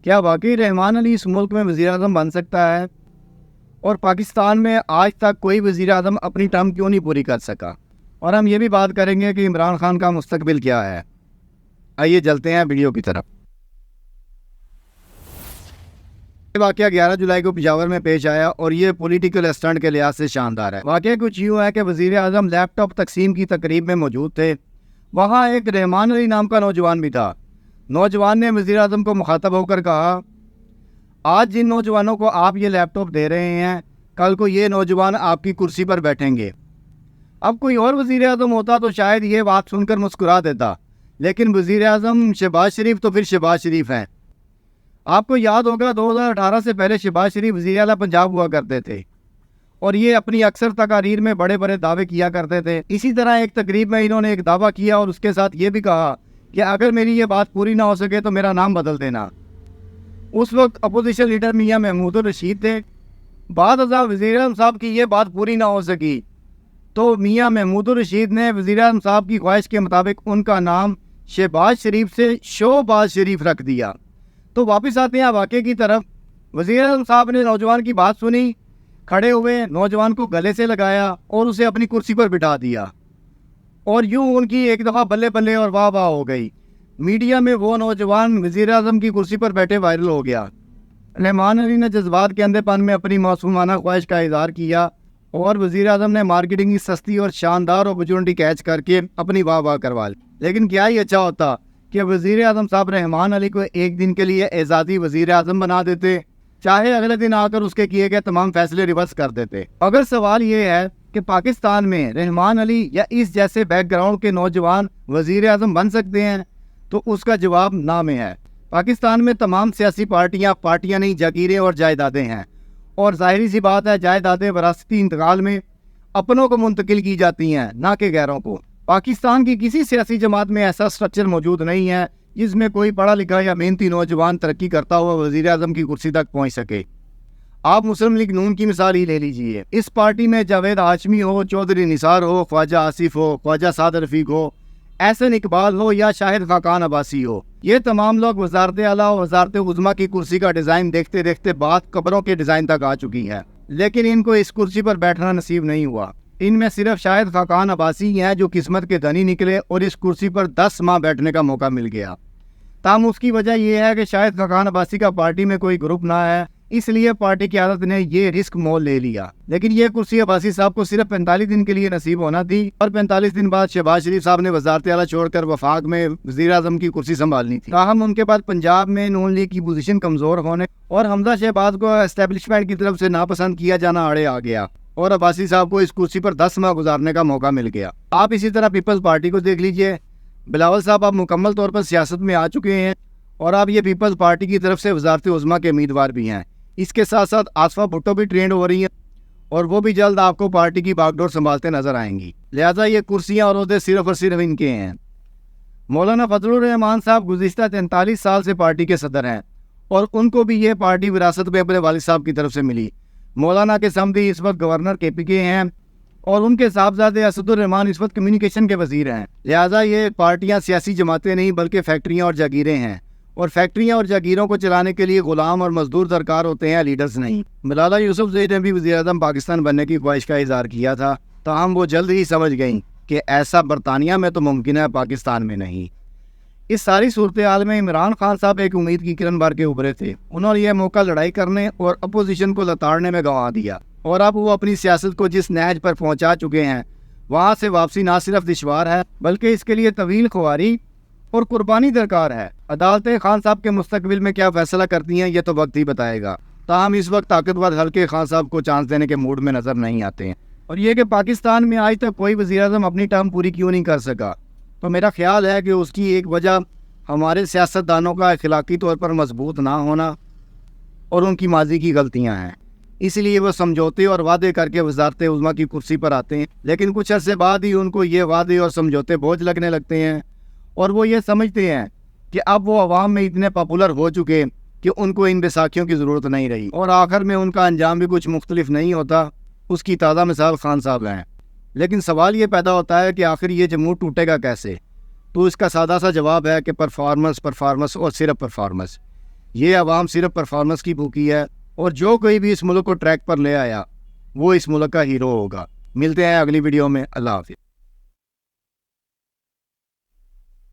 کیا واقعی رحمان علی اس ملک میں وزیر اعظم بن سکتا ہے؟ اور پاکستان میں آج تک کوئی وزیر اعظم اپنی ٹرم کیوں نہیں پوری کر سکا؟ اور ہم یہ بھی بات کریں گے کہ عمران خان کا مستقبل کیا ہے۔ آئیے چلتے ہیں ویڈیو کی طرف۔ یہ واقعہ 11 جولائی کو پشاور میں پیش آیا اور یہ پولیٹیکل اسٹنٹ کے لحاظ سے شاندار ہے۔ واقعہ کچھ یوں ہے کہ وزیر اعظم لیپ ٹاپ تقسیم کی تقریب میں موجود تھے۔ وہاں ایک رحمان علی نام کا نوجوان بھی تھا۔ نوجوان نے وزیر اعظم کو مخاطب ہو کر کہا، آج جن نوجوانوں کو آپ یہ لیپ ٹاپ دے رہے ہیں، کل کو یہ نوجوان آپ کی کرسی پر بیٹھیں گے۔ اب کوئی اور وزیر اعظم ہوتا تو شاید یہ بات سن کر مسکرا دیتا، لیکن وزیر اعظم شہباز شریف تو پھر شہباز شریف ہیں۔ آپ کو یاد ہوگا 2018 سے پہلے شہباز شریف وزیر اعلیٰ پنجاب ہوا کرتے تھے اور یہ اپنی اکثر تقاریر میں بڑے بڑے دعوے کیا کرتے تھے۔ اسی طرح ایک تقریب میں انہوں نے ایک دعویٰ کیا اور اس کے ساتھ یہ بھی کہا کہ اگر میری یہ بات پوری نہ ہو سکے تو میرا نام بدل دینا۔ اس وقت اپوزیشن لیڈر میاں محمود الرشید تھے۔ بعد ازاں وزیر اعظم صاحب کی یہ بات پوری نہ ہو سکی تو میاں محمود الرشید نے وزیر اعظم صاحب کی خواہش کے مطابق ان کا نام شہباز شریف سے شوباز شریف رکھ دیا۔ تو واپس آتے ہیں واقعے کی طرف۔ وزیر اعظم صاحب نے نوجوان کی بات سنی، کھڑے ہوئے نوجوان کو گلے سے لگایا اور اسے اپنی کرسی پر بٹھا دیا، اور یوں ان کی ایک دفعہ بلے بلے اور واہ واہ ہو گئی۔ میڈیا میں وہ نوجوان وزیر اعظم کی کرسی پر بیٹھے وائرل ہو گیا۔ رحمان علی نے جذبات کے اندھے پن میں اپنی معصومانہ خواہش کا اظہار کیا اور وزیر اعظم نے مارکیٹنگ کی سستی اور شاندار اپرچونٹی کیچ کر کے اپنی واہ واہ کروا لی۔ لیکن کیا ہی اچھا ہوتا کہ وزیر اعظم صاحب رحمان علی کو ایک دن کے لیے اعزازی وزیر اعظم بنا دیتے، چاہے اگلے دن آ کر اس کے کیے گئے تمام فیصلے ریورس کر دیتے۔ اگر سوال یہ ہے کہ پاکستان میں رحمان علی یا اس جیسے بیک گراؤنڈ کے نوجوان وزیر اعظم بن سکتے ہیں، تو اس کا جواب نہ میں ہے۔ پاکستان میں تمام سیاسی پارٹیاں نہیں جاگیریں اور جائیدادیں ہیں، اور ظاہری سی بات ہے جائیدادیں وراثتی انتقال میں اپنوں کو منتقل کی جاتی ہیں، نہ کہ غیروں کو۔ پاکستان کی کسی سیاسی جماعت میں ایسا سٹرکچر موجود نہیں ہے جس میں کوئی پڑھا لکھا یا محنتی نوجوان ترقی کرتا ہوا وزیر اعظم کی کرسی تک پہنچ سکے۔ آپ مسلم لیگ نون کی مثال ہی لے لیجئے۔ اس پارٹی میں جاوید ہاشمی ہو، چودھری نثار ہو، خواجہ آصف ہو، خواجہ سعد رفیق ہو، احسن اقبال ہو یا شاہد خاقان عباسی ہو، یہ تمام لوگ وزارت اعلیٰ اور وزارت عظمیٰ کی کرسی کا ڈیزائن دیکھتے دیکھتے بات قبروں کے ڈیزائن تک آ چکی ہے، لیکن ان کو اس کرسی پر بیٹھنا نصیب نہیں ہوا۔ ان میں صرف شاہد خاقان عباسی ہیں جو قسمت کے دھنی نکلے اور اس کرسی پر 10 ماہ بیٹھنے کا موقع مل گیا۔ تاہم اس کی وجہ یہ ہے کہ شاہد خاقان عباسی کا پارٹی میں کوئی گروپ نہ ہے، اس لیے پارٹی قیادت نے یہ رسک مول لے لیا۔ لیکن یہ کرسی عباسی صاحب کو صرف 45 دن کے لیے نصیب ہونا تھی، اور 45 دن بعد شہباز شریف صاحب نے وزارت اعلیٰ چھوڑ کر وفاق میں وزیر اعظم کی کرسی سنبھالنی تھی۔ تاہم ان کے بعد پنجاب میں نون لیگ کی پوزیشن کمزور ہونے اور حمزہ شہباز کو اسٹیبلشمنٹ کی طرف سے ناپسند کیا جانا آڑے آ گیا، اور عباسی صاحب کو اس کرسی پر 10 ماہ گزارنے کا موقع مل گیا۔ آپ اسی طرح پیپلز پارٹی کو دیکھ لیجئے۔ بلاول صاحب اب مکمل طور پر سیاست میں آ چکے ہیں، اور اب یہ پیپلز پارٹی کی طرف سے وزارت عظمیٰ کے امیدوار بھی ہیں۔ اس کے ساتھ ساتھ آصفہ بھٹو بھی ٹرینڈ ہو رہی ہیں، اور وہ بھی جلد آپ کو پارٹی کی باغ ڈور سنبھالتے نظر آئیں گی۔ لہٰذا یہ کرسیاں اور عہدے صرف اور صرف ان کے ہیں۔ مولانا فضل الرحمان صاحب گزشتہ 43 سال سے پارٹی کے صدر ہیں، اور ان کو بھی یہ پارٹی وراثت میں اپنے والد صاحب کی طرف سے ملی۔ مولانا کے سمدی اس وقت گورنر KPK ہیں، اور ان کے صاحبزادے اسد الرحمان اس وقت کمیونیکیشن کے وزیر ہیں۔ لہٰذا یہ پارٹیاں سیاسی جماعتیں نہیں بلکہ فیکٹریاں اور جاگیریں ہیں، اور فیکٹریاں اور جاگیروں کو چلانے کے لیے غلام اور مزدور درکار ہوتے ہیں، لیڈرز نہیں۔ ملالہ یوسفزئی نے بھی وزیر اعظم پاکستان بننے کی خواہش کا اظہار کیا تھا، تاہم وہ جلد ہی سمجھ گئیں کہ ایسا برطانیہ میں تو ممکن ہے، پاکستان میں نہیں۔ اس ساری صورتحال میں عمران خان صاحب ایک امید کی کرن بھر کے ابھرے تھے۔ انہوں نے یہ موقع لڑائی کرنے اور اپوزیشن کو لتاڑنے میں گنوا دیا، اور اب وہ اپنی سیاست کو جس نہج پر پہنچا چکے ہیں وہاں سے واپسی نہ صرف دشوار ہے بلکہ اس کے لیے طویل خواری اور قربانی درکار ہے۔ عدالتیں خان صاحب کے مستقبل میں کیا فیصلہ کرتی ہیں یہ تو وقت ہی بتائے گا، تاہم اس وقت طاقتور حلقے خان صاحب کو چانس دینے کے موڈ میں نظر نہیں آتے ہیں۔ اور یہ کہ پاکستان میں آج تک کوئی وزیر اعظم اپنی ٹرم پوری کیوں نہیں کر سکا، تو میرا خیال ہے کہ اس کی ایک وجہ ہمارے سیاستدانوں کا اخلاقی طور پر مضبوط نہ ہونا اور ان کی ماضی کی غلطیاں ہیں۔ اس لیے وہ سمجھوتے اور وعدے کر کے وزارت عظمیٰ کی کرسی پر آتے ہیں، لیکن کچھ عرصے بعد ہی ان کو یہ وعدے اور سمجھوتے بوجھ لگنے لگتے ہیں، اور وہ یہ سمجھتے ہیں کہ اب وہ عوام میں اتنے پاپولر ہو چکے کہ ان کو ان بیساکھیوں کی ضرورت نہیں رہی، اور آخر میں ان کا انجام بھی کچھ مختلف نہیں ہوتا۔ اس کی تازہ مثال خان صاحب ہیں۔ لیکن سوال یہ پیدا ہوتا ہے کہ آخر یہ جمہور ٹوٹے گا کیسے؟ تو اس کا سادہ سا جواب ہے کہ پرفارمنس اور صرف پرفارمنس۔ یہ عوام صرف پرفارمنس کی بھوکی ہے، اور جو کوئی بھی اس ملک کو ٹریک پر لے آیا وہ اس ملک کا ہیرو ہوگا۔ ملتے ہیں اگلی ویڈیو میں، اللہ حافظ۔